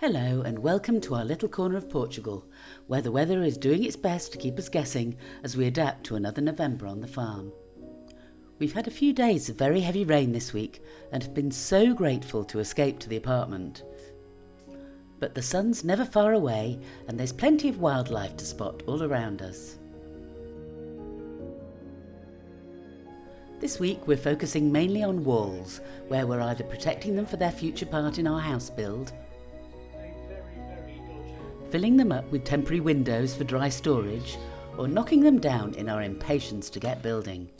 Hello and welcome to our little corner of Portugal, where the weather is doing its best to keep us guessing as we adapt to another November on the farm. We've had a few days of very heavy rain this week and have been so grateful to escape to the apartment. But the sun's never far away and there's plenty of wildlife to spot all around us. This week we're focusing mainly on walls, where we're either protecting them for their future part in our house build, filling them up with temporary windows for dry storage, or knocking them down in our impatience to get building.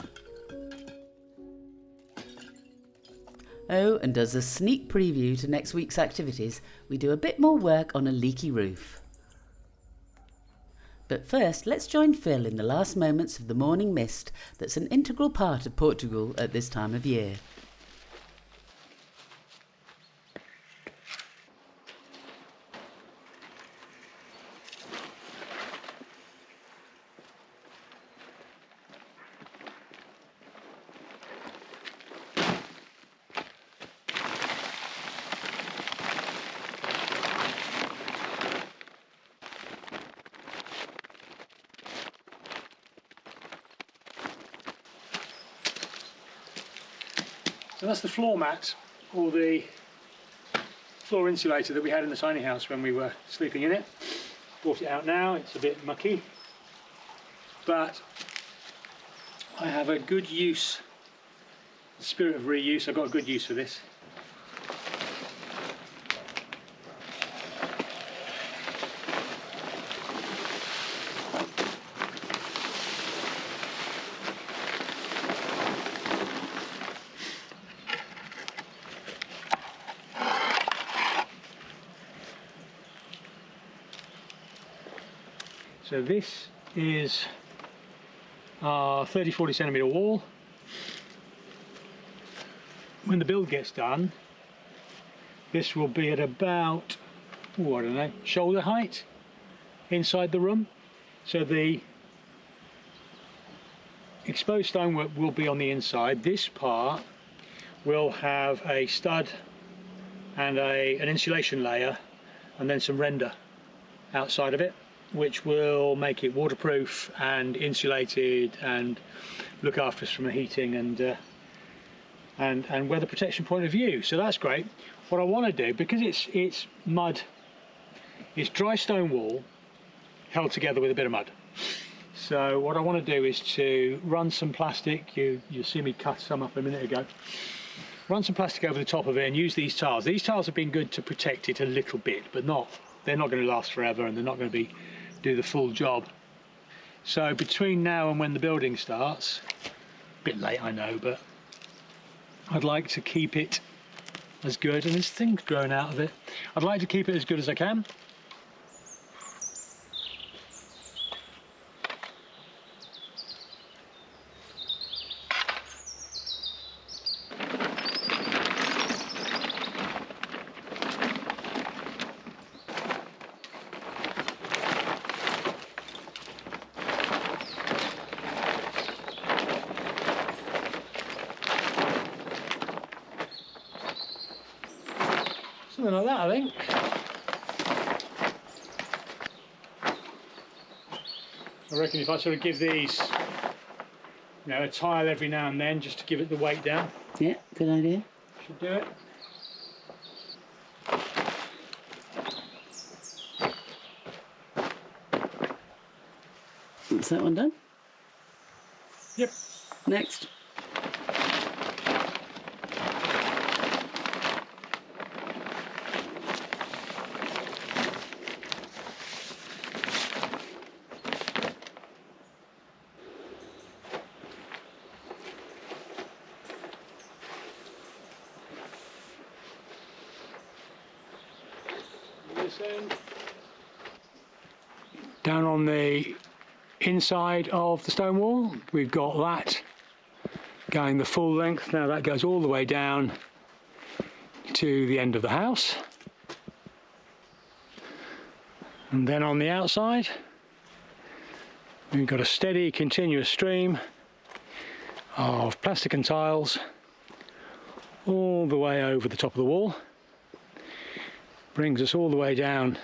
Oh, and as a sneak preview to next week's activities, we do a bit more work on a leaky roof. But first, let's join Phil in the last moments of the morning mist that's an integral part of Portugal at this time of year. So that's the floor mat, or the floor insulator that we had in the tiny house when we were sleeping in it. Brought it out now, it's a bit mucky, but I have a good use, the spirit of reuse, I've got a good use for this. So this is our 30-40 centimetre wall. When the build gets done, this will be at about, I don't know, shoulder height inside the room. So the exposed stonework will be on the inside. This part will have a stud and an insulation layer and then some render outside of it, which will make it waterproof and insulated and look after us from the heating and weather protection point of view. So that's great. What I want to do, because it's mud, it's dry stone wall held together with a bit of mud. So what I want to do is to run some plastic. You'll see me cut some up a minute ago. Run some plastic over the top of it and use these tiles. These tiles have been good to protect it a little bit, but they're not going to last forever, and they're not going to do the full job. So between now and when the building starts, a bit late I know, but I'd like to keep it as good, and there's things growing out of it. I'd like to keep it as good as I can. Something like that, I think. I reckon if I sort of give these, a tile every now and then, just to give it the weight down. Yeah, good idea. Should do it. Is that one done? Yep. Next. Down on the inside of the stone wall, we've got that going the full length. Now that goes all the way down to the end of the house. And then on the outside, we've got a steady, continuous stream of plastic and tiles all the way over the top of the wall. brings us all the way down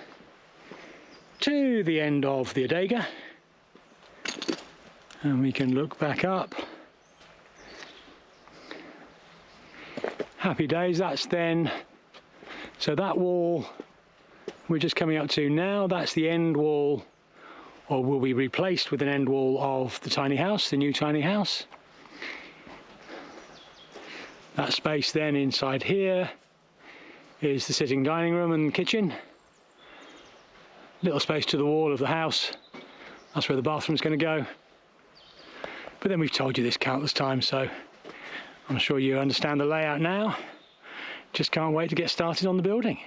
to the end of the Adega, and we can look back up. Happy days. That's then, so that wall we're just coming up to now, that's the end wall, or will be replaced with an end wall of the tiny house, the new tiny house. That space then inside here is the sitting dining room and kitchen. Little space to the wall of the house, that's where the bathroom's going to go. But then we've told you this countless times, so I'm sure you understand the layout now. Just can't wait to get started on the building.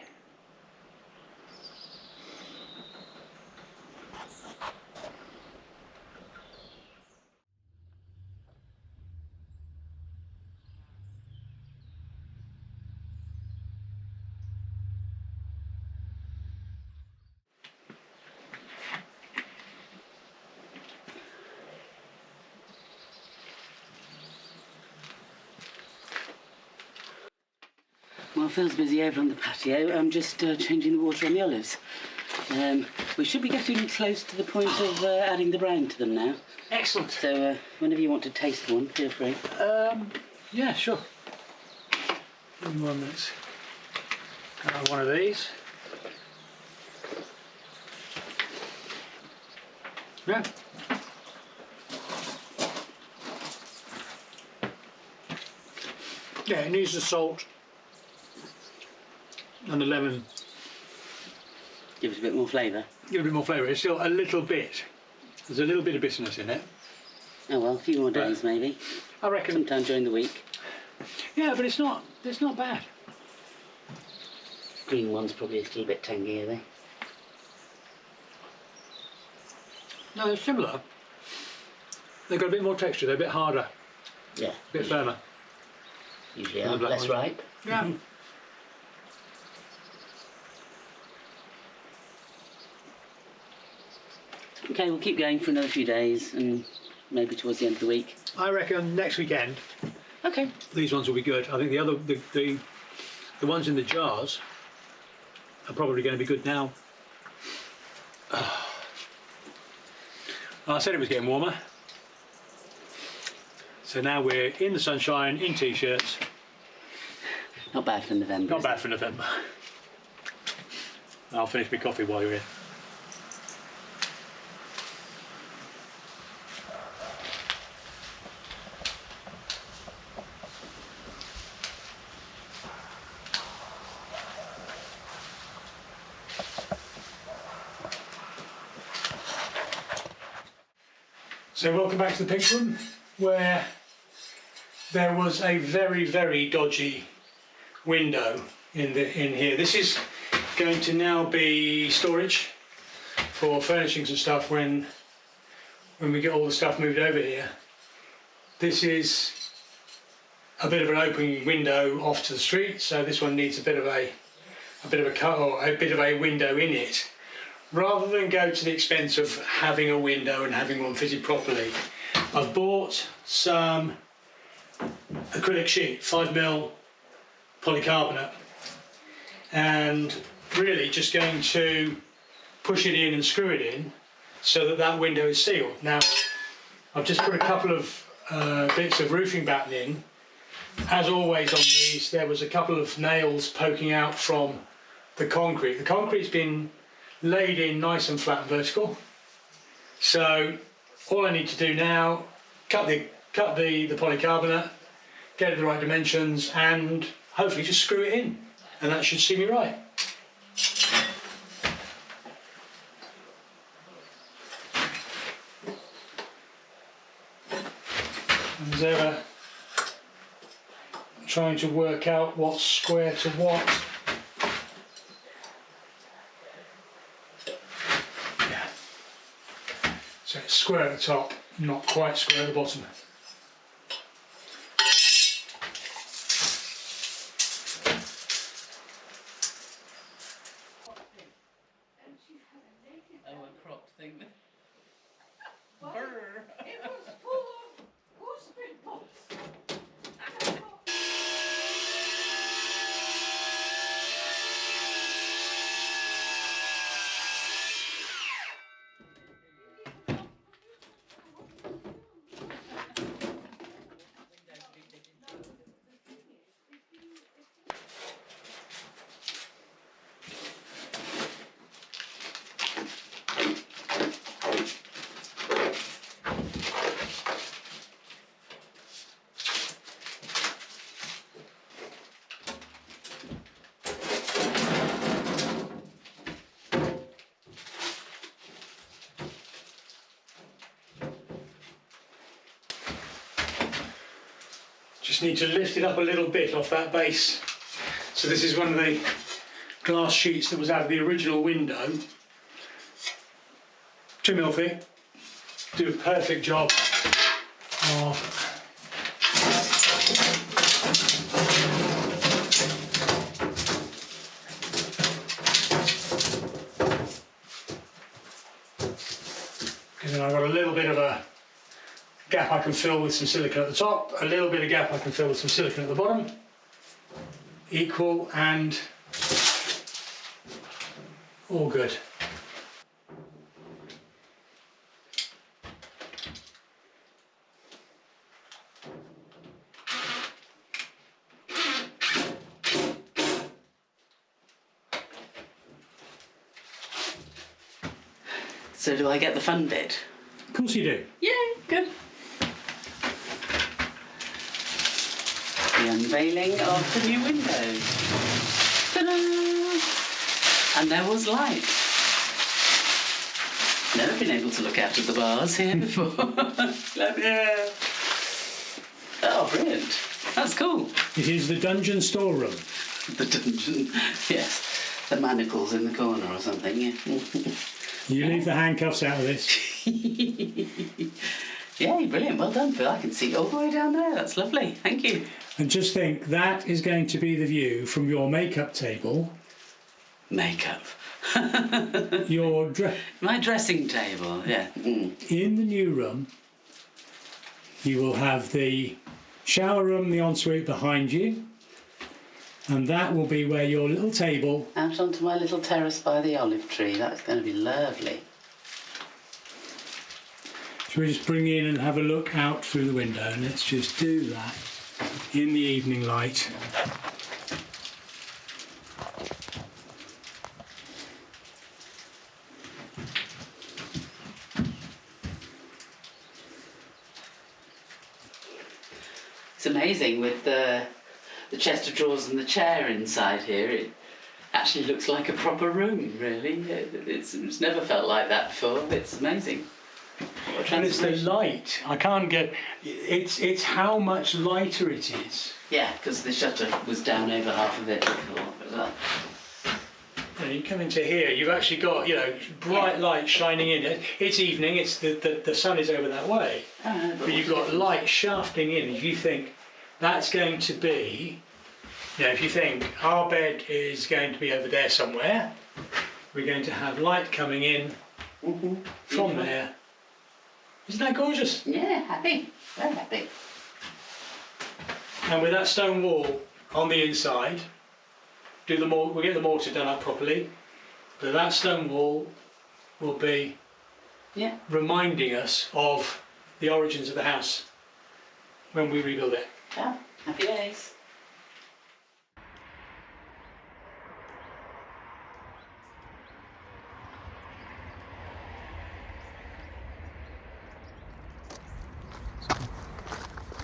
Well, Phil's busy over on the patio. I'm just changing the water on the olives. We should be getting close to the point of adding the brown to them now. Excellent. So whenever you want to taste one, feel free. Yeah, sure. Give me 1 minute. One of these. Yeah. Yeah, it needs the salt and the lemon. Give it a bit more flavour. Give it a bit more flavour. It's still a little bit. There's a little bit of bitterness in it. Oh well, a few more days maybe. I reckon. Sometime during the week. Yeah, but it's not bad. Green one's probably a little bit tangy, are they? No, they're similar. They've got a bit more texture. They're a bit harder. Yeah. A bit firmer. Usually are. Less ripe. Yeah. Okay, we'll keep going for another few days and maybe towards the end of the week. I reckon next weekend. Okay. These ones will be good. I think the ones in the jars are probably going to be good now. I said it was getting warmer. So now we're in the sunshine, in t-shirts. Not bad for November. Not bad for November. I'll finish my coffee while you're here. So welcome back to the pink room, where there was a very, very dodgy window in here. This is going to now be storage for furnishings and stuff when we get all the stuff moved over here. This is a bit of an open window off to the street, so this one needs a bit of a cut, or a bit of a window in it. Rather than go to the expense of having a window and having one fitted properly, I've bought some acrylic sheet, 5mm polycarbonate, and really just going to push it in and screw it in so that that window is sealed. Now, I've just put a couple of bits of roofing batten in. As always on these, there was a couple of nails poking out from the concrete. The concrete's been laid in nice and flat and vertical. So all I need to do now, cut the polycarbonate, get it the right dimensions, and hopefully just screw it in, and that should see me right. And as ever, trying to work out what's square to what. So it's square at the top, not quite square at the bottom. Oh, a cropped thing. It was full of gooseberry pots. Just need to lift it up a little bit off that base. So this is one of the glass sheets that was out of the original window. 2mm thick. Do a perfect job of because then I've got a little bit of a gap I can fill with some silicone at the top, a little bit of gap I can fill with some silicone at the bottom, equal and all good. So do I get the fun bit? Of course you do. Yay, good. The unveiling of the new windows. Ta-da! And there was light. Never been able to look out of the bars here before. Yeah. Oh, brilliant. That's cool. It is the dungeon storeroom. The dungeon, yes. The manacles in the corner or something, yeah. You leave the handcuffs out of this. Yay, brilliant. Well done, Phil. I can see all the way down there. That's lovely. Thank you. And just think, that is going to be the view from your makeup table. Makeup. Your My dressing table, yeah. In the new room, you will have the shower room, the ensuite behind you. And that will be where your little table... Out onto my little terrace by the olive tree. That's going to be lovely. Shall we just bring in and have a look out through the window? And let's just do that in the evening light. It's amazing with the chest of drawers and the chair inside here. It actually looks like a proper room, really. It's never felt like that before. It's amazing. And it's the light. I can't get... It's how much lighter it is. Yeah, because the shutter was down over half of it before. And you come into here, you've actually got, bright light shining in. It's evening, it's the sun is over that way. But you've got light shafting in. If you think that's going to be... if you think our bed is going to be over there somewhere, we're going to have light coming in from there. Isn't that gorgeous? Yeah, happy. Very happy. And with that stone wall on the inside, we'll get the mortar done up properly, but that stone wall will be reminding us of the origins of the house when we rebuild it. Yeah, happy days.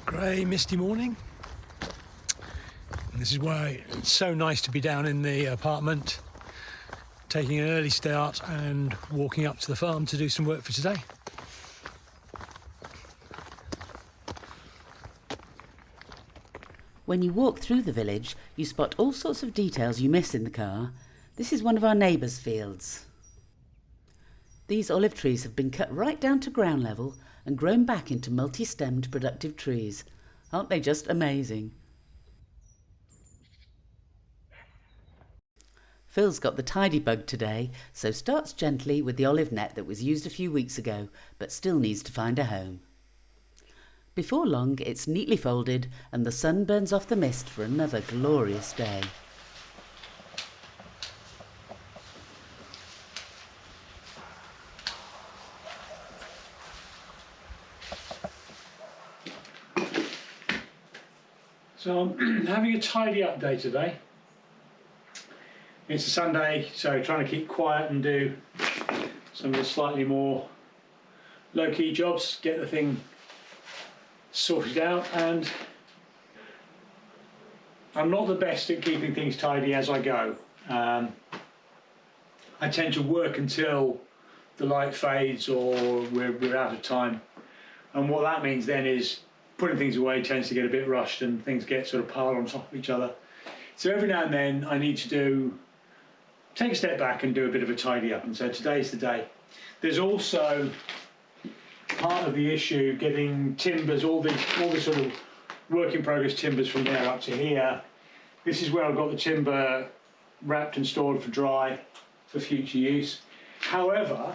Grey, misty morning. And this is why it's so nice to be down in the apartment, taking an early start and walking up to the farm to do some work for today. When you walk through the village, you spot all sorts of details you miss in the car. This is one of our neighbours' fields. These olive trees have been cut right down to ground level and grown back into multi-stemmed productive trees. Aren't they just amazing? Phil's got the tidy bug today, so starts gently with the olive net that was used a few weeks ago, but still needs to find a home. Before long, it's neatly folded and the sun burns off the mist for another glorious day. So I'm having a tidy up day today. It's a Sunday, so trying to keep quiet and do some of the slightly more low-key jobs, get the thing sorted out. And I'm not the best at keeping things tidy as I go. I tend to work until the light fades or we're out of time. And what that means then is putting things away tends to get a bit rushed and things get sort of piled on top of each other. So every now and then I need to take a step back and do a bit of a tidy up, and so today's the day. There's also part of the issue getting timbers, all the sort of work in progress timbers from there up to here. This is where I've got the timber wrapped and stored for dry for future use. However,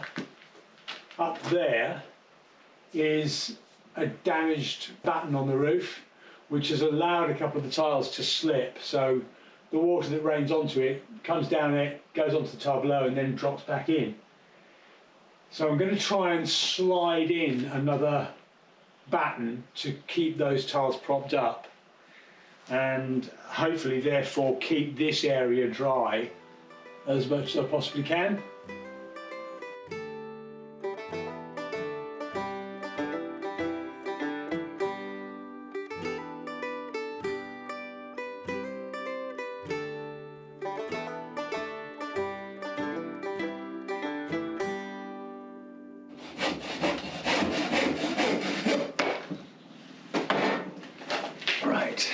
up there is a damaged batten on the roof, which has allowed a couple of the tiles to slip. So the water that rains onto it comes down it, goes onto the tile below, and then drops back in. So I'm going to try and slide in another batten to keep those tiles propped up, and hopefully therefore keep this area dry as much as I possibly can. Right.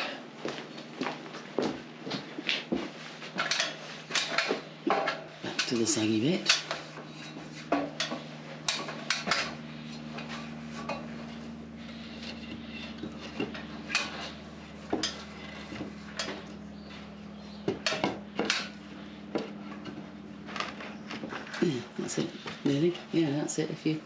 Back to the saggy bit. Yeah, that's it. Nearly. Yeah, that's it. If you.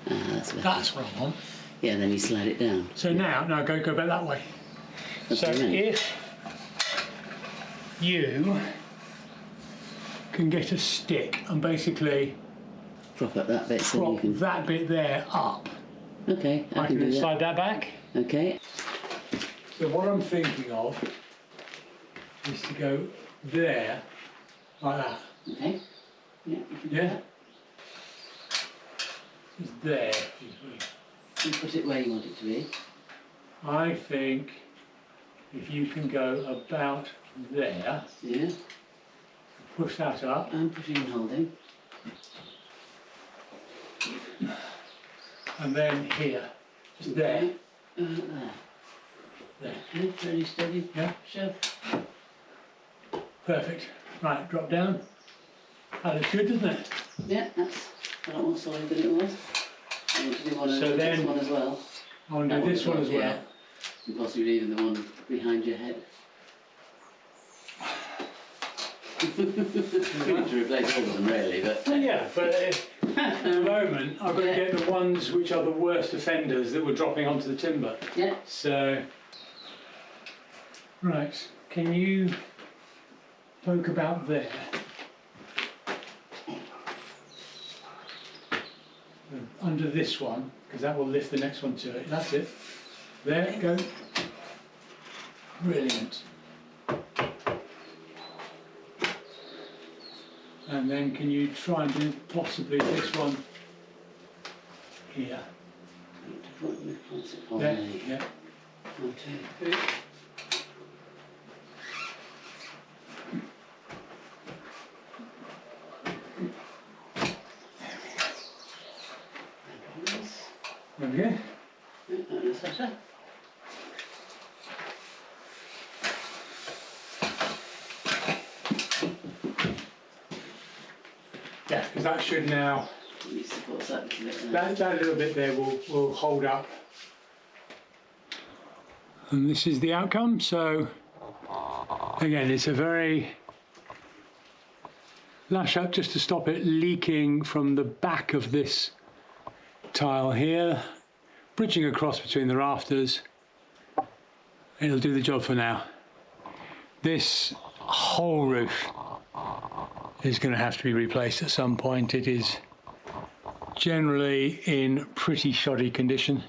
That's better. That's what I want. Yeah, then you slide it down. So now go back that way. That's So what I meant. if you can get a stick and basically Prop up that bit so you prop can. that bit there up, Okay, I can do then that. slide that back. Okay. So what I'm thinking of is to go there, like that. Okay. Yeah. You can do Yeah? that. It's there. You put it where you want it to be. I think if you can go about there, Yeah. push that up, I'm pushing and holding. and then here, just there, There. there. Okay, ready, steady. Yeah? Shove. Perfect. Right, drop down. That looks good, doesn't it? Yeah, that's a lot more solid than it was. I want to do one So of then- this one as well. I want to That do this one as well. Yeah. And possibly even the one behind your head. We need to replace all of them really, but Well, yeah, but at the moment I've got to get the ones which are the worst offenders that were dropping onto the timber. yeah. So, right, can you poke about there? Under this one, because that will lift the next one to it. That's it. There, go. Brilliant. And then can you try and do possibly this one here? What's it called? There, yeah. Okay. There we go. That's better. Yeah, because that should now, At least supports that little bit there. that little bit there will hold up. And this is the outcome. So again, it's a very lash up just to stop it leaking from the back of this tile here, bridging across between the rafters. It'll do the job for now. This whole roof is going to have to be replaced at some point. It is generally in pretty shoddy condition.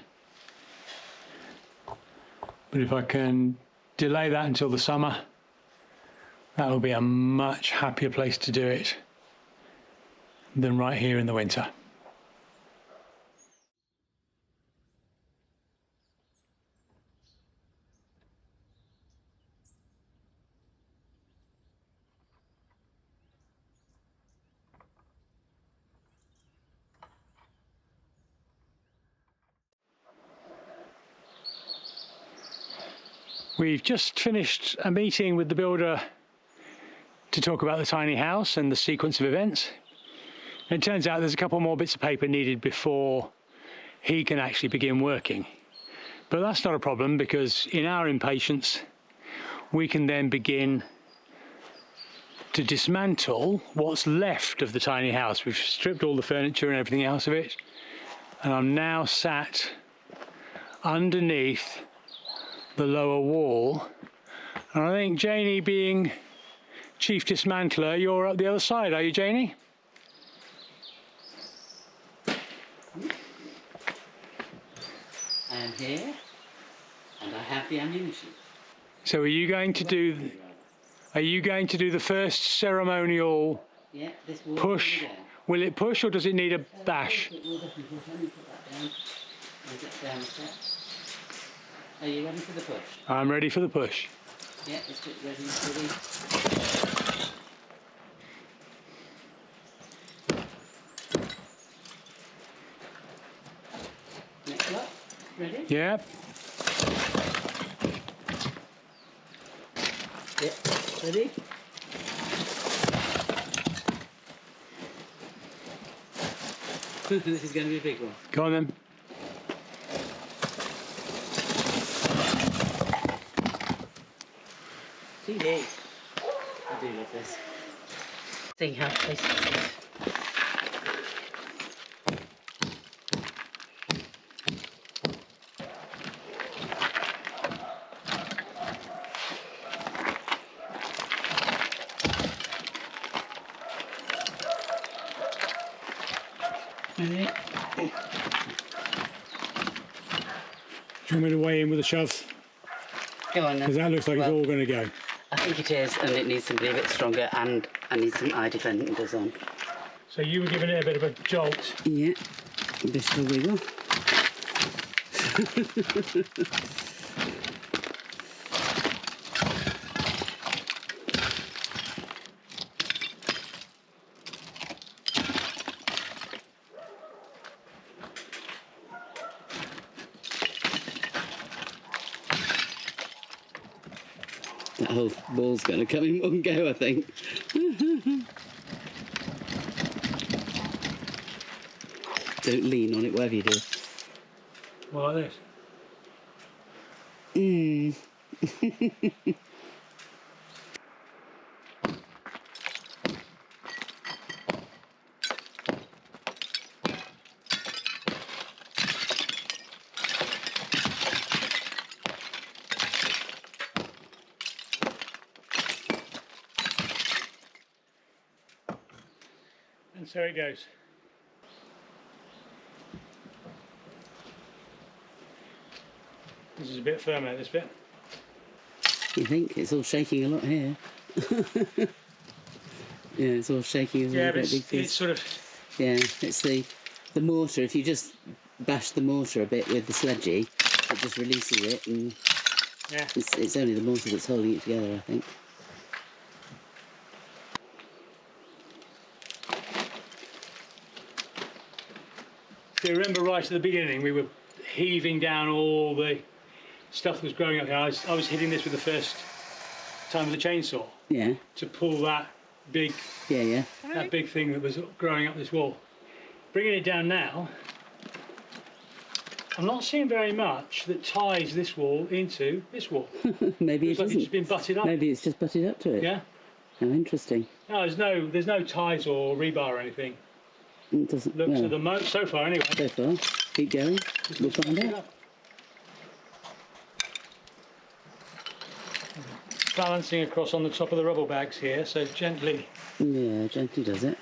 But if I can delay that until the summer, that will be a much happier place to do it than right here in the winter. We've just finished a meeting with the builder to talk about the tiny house and the sequence of events. And it turns out there's a couple more bits of paper needed before he can actually begin working. But that's not a problem, because in our impatience, we can then begin to dismantle what's left of the tiny house. We've stripped all the furniture and everything else of it. And I'm now sat underneath the lower wall. And I think Janie, being chief dismantler, you're up the other side, are you, Janie? I am here, and I have the ammunition. So are you going to do the first ceremonial this wall push? Will it push, or does it need a bash? It will definitely push. Let me put that down. And get down a step. Are you ready for the push? I'm ready for the push. Yeah, it's ready, ready. Next up, ready? Yep. Yep, ready? This is going to be a big one. Go on then. CD. I do love this. See how tasty it is. Ready? Do you want me to weigh in with a shove? Go on then. Because that looks like it's all going to go. I think it is, and it needs somebody a bit stronger, and I need some eye defenders on. So you were giving it a bit of a jolt. Yeah, a bit of a wiggle. That whole wall's going to come in one go, I think. Don't lean on it, whatever you do. Well, like this. And so it goes. This is a bit firmer, this bit. You think? It's all shaking a lot here. Yeah, it's all shaking as well. Yeah, but it's sort of... Yeah, it's the mortar. If you just bash the mortar a bit with the sledgy, it just releases it, and Yeah. it's only the mortar that's holding it together, I think. So you remember right at the beginning, we were heaving down all the stuff that was growing up here. I was hitting this with the first time with the chainsaw Yeah, to pull that big yeah. that big thing that was growing up this wall. Bringing it down now, I'm not seeing very much that ties this wall into this wall. Maybe It's it like it's isn't. just been butted up. Maybe it's just butted up to it. Yeah. How interesting. No, there's no ties or rebar or anything. It doesn't. Looks Well, at the so far anyway. so far. Keep going. We'll find Butted out. up. Balancing across on the top of the rubble bags here, so gently. Yeah, gently does it.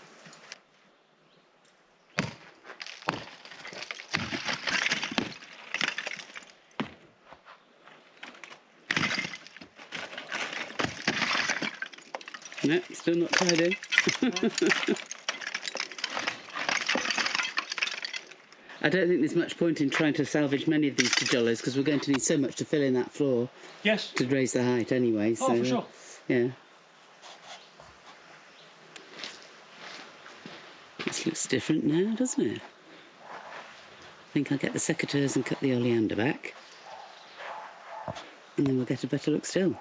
No, still not tied in. I don't think there's much point in trying to salvage many of these tijolos because we're going to need so much to fill in that floor Yes. to raise the height anyway. Oh, So, for sure. yeah. This looks different now, doesn't it? I think I'll get the secateurs and cut the oleander back. and then we'll get a better look still.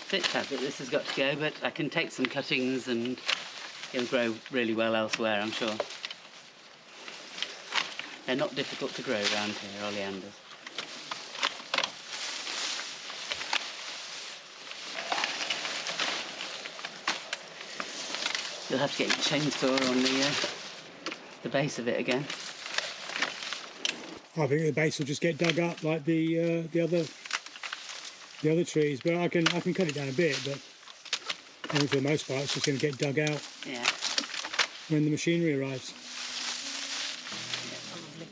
Bit sad that this has got to go, but I can take some cuttings and it'll grow really well elsewhere, I'm sure. They're not difficult to grow around here, oleanders. You'll have to get your chainsaw on the base of it again. I think the base will just get dug up like the other trees, but I can cut it down a bit, but I think for the most part it's just going to get dug out when the machinery arrives. Yeah, probably.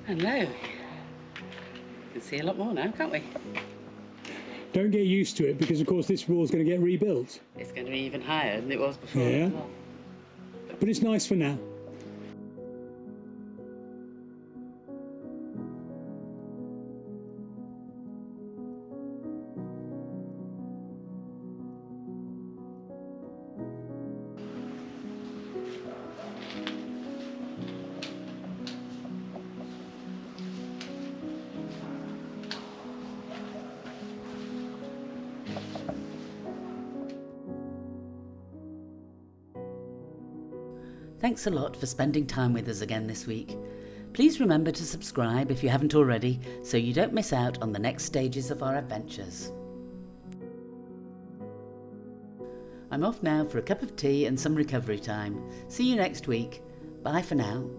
Hello. We can see a lot more now, can't we? Don't get used to it, because of course this wall's going to get rebuilt. It's going to be even higher than it was before. Yeah. As well. But it's nice for now. Thanks a lot for spending time with us again this week. Please remember to subscribe if you haven't already, so you don't miss out on the next stages of our adventures. I'm off now for a cup of tea and some recovery time. See you next week. Bye for now.